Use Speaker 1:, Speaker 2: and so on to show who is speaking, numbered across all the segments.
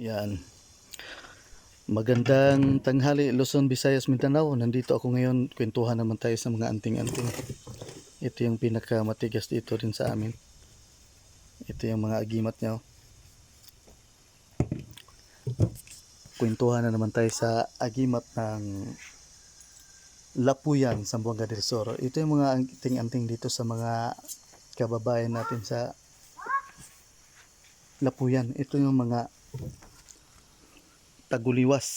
Speaker 1: Yan. Magandang tanghali Luzon, Visayas, Mindanao. Nandito ako ngayon, kwentuhan naman tayo sa mga anting-anting. Ito yung pinakamatigas dito rin sa amin. Ito yung mga agimat niya. Kwentuhan na naman tayo sa agimat ng Lapuyan, Zamboanga del Sur. Ito yung mga anting-anting dito sa mga kababayan natin sa Lapuyan. Ito yung mga taguliwas.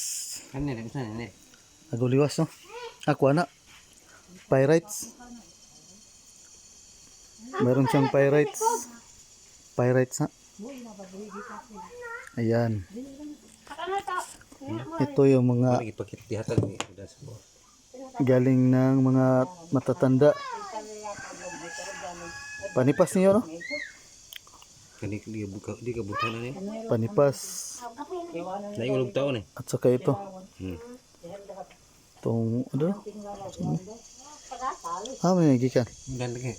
Speaker 1: Taguliwas, no? Ako na. Pyrites. Meron siyang pyrites. Pyrites, ha? Ayan. Ito yung mga galing ng mga matatanda. Panipas niyo, no?
Speaker 2: Di kabutan na niya.
Speaker 1: Panipas.
Speaker 2: Naiulog taon eh.
Speaker 1: At saka ito. Itong, ano? May gikan.
Speaker 2: Ganda ka.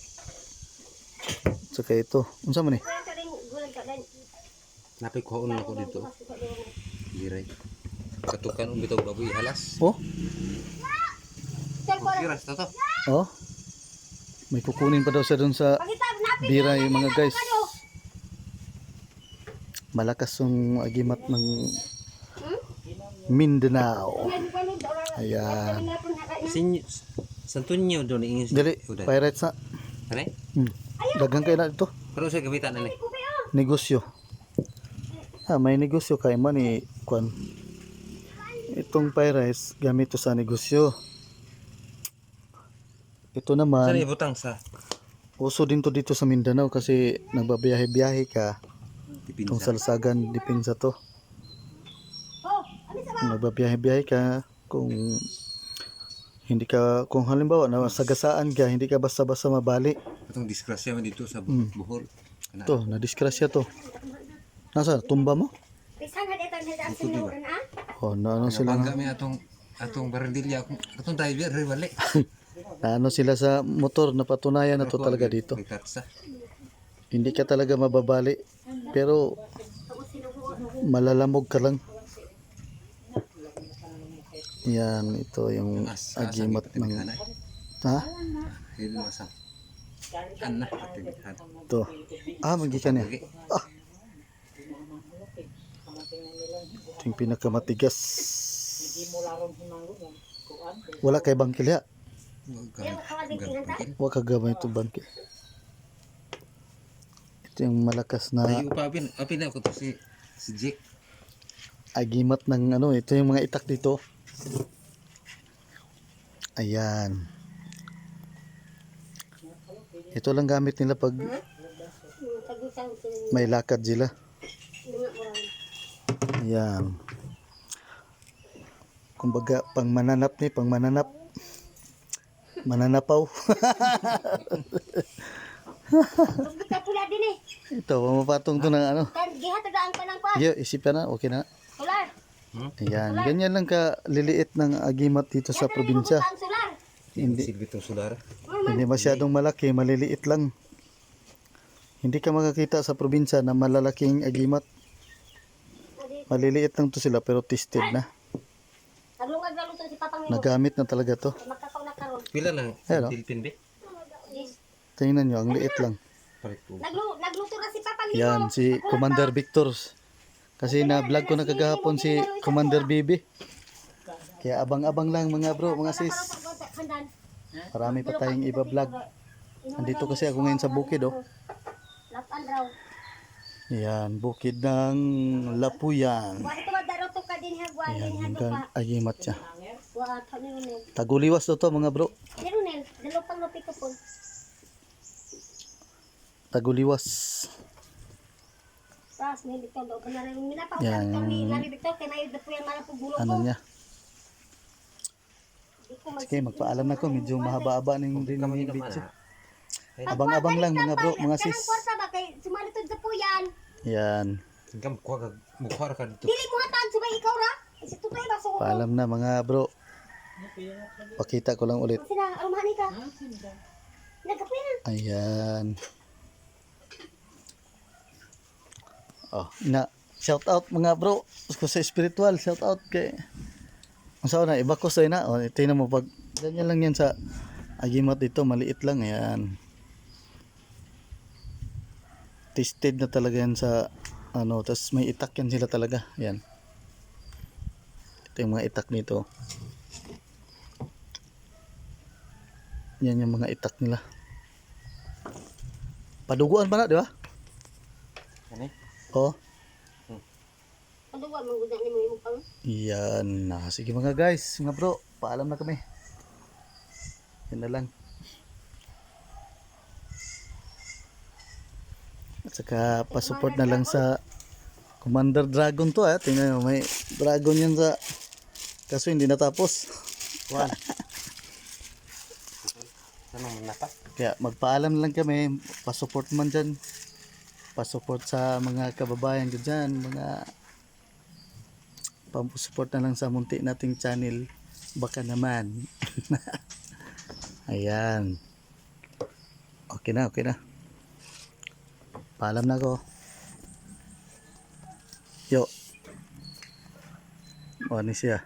Speaker 1: At saka ito. Unsa man eh?
Speaker 2: Napay kuhaon ako dito. Giray. Katukan bitaw baboy halas.
Speaker 1: Oh?
Speaker 2: Kiras to.
Speaker 1: Oh? May kukunin pa daw siya dun sa bira yung mga guys. Malakas yung agimat ng Mindanao. Ayan.
Speaker 2: Santunyo doon ingis.
Speaker 1: Dili, pirates na.
Speaker 2: Ano?
Speaker 1: Dagang kayo na dito.
Speaker 2: Pero sa gamitan na ni.
Speaker 1: Negosyo. May negosyo kay man ni kwan. Itong pirates gamit to sa negosyo. Ito
Speaker 2: Saan
Speaker 1: naman,
Speaker 2: ibutang sa
Speaker 1: uso din to dito sa Mindanao kasi nagbabiyahe-biyahe ka. Itong
Speaker 2: dipinsa?
Speaker 1: salsagan, dipinsa to. Kung nagbabiyahe-biyahe ka, kung halimbawa nasagasaan ka, hindi ka basta-basta mabali.
Speaker 2: Itong disgrasya man dito sa Bohol.
Speaker 1: Ito, nadiskrasya to. Nasa, tumba mo? Oh, naano sila
Speaker 2: Bangga mi atong barandilya atong driver ri bali.
Speaker 1: naano sila sa motor, napatunayan na to talaga dito. Hindi ka talaga mababali, pero malalamog ka lang. Yan, ito yung agimat ng ha?
Speaker 2: Hindi masang. Anak atihan.
Speaker 1: Ito. Magikan niya. Ito yung pinakamatigas. Wala kay bangkil ya. Wala kagamay ito bangkil. Ito yung malakas na
Speaker 2: Ay upapin na ko to si Jake.
Speaker 1: agimat ng ano. Ito yung mga itak dito. Ayan. Ito lang gamit nila pag may lakad sila. Ayan. Kumbaga pang mananap. Mananapaw. Ito, mapatong to ng ano. Isipan na, okay na. Ayan, ganyan lang ka liliit ng agimat dito sa probinsya. Hindi
Speaker 2: Silbitong solar.
Speaker 1: masyadong malaki, maliliit lang. Hindi ka makakita sa probinsya na malalaking agimat. Maliliit lang to sila pero tested na. Nagamit na talaga to.
Speaker 2: Pila lang
Speaker 1: Hello.
Speaker 2: Philippine be?
Speaker 1: Tingnan nyo, ang liit lang.
Speaker 3: Nagluto na si Papa
Speaker 1: Yan, si Commander Victor. Kasi na-vlog ko na kagahapon si Commander Bibi. Kaya abang-abang lang mga bro, mga sis. Marami pa tayong iba-vlog. Andito kasi ako ngayon sa bukid, oh. Yan, bukid ng Lapuyan. Yan, hanggang agimat siya. Taguliwas to mga bro. Taguliwas. Yan, ano niya. Sige, magpaalam na ko. Medyo mahaba-haba na yung video. Abang-abang lang mga bro, mga sis. Yan.
Speaker 2: Tingkam mukha ka dito.
Speaker 3: Dili mo hatan subay ikaw ra. Si tutay ba so.
Speaker 1: Paalam na mga bro. Pakita ko lang ulit.
Speaker 3: Sina arumani ka. Nagkape na.
Speaker 1: Ayan. Oh, na shout out mga bro. Kung sa spiritual, shout out kay ang sa na iba ko sa na. O, tingnan mo pag ganyan lang yan sa agimat dito, maliit lang yan. Tested na talaga yan sa ano, tas may itak yan sila talaga. Yan. Ito yung mga itak nito. Yan yung mga itak nila. Paduguan pa na, di ba?
Speaker 2: Ano?
Speaker 1: Oh.
Speaker 3: Ano ba manggudan ni mo yung pang?
Speaker 1: Yan na. Sige mga guys, mga bro, paalam na kami. Yan na lang. At saka pasupport na lang sa Commander Dragon to ha. Tingnan nyo, may dragon yan sa kaso hindi natapos.
Speaker 2: Kuan. Ano man napa?
Speaker 1: Kaya magpaalam lang kami, pasupport man dyan. Pasupport sa mga kababayan ko dyan, mga pampusupport na lang sa munti nating channel. Baka naman. Ayan. Okay na, okay na. Paalam na ako. Yo. O, ni siya.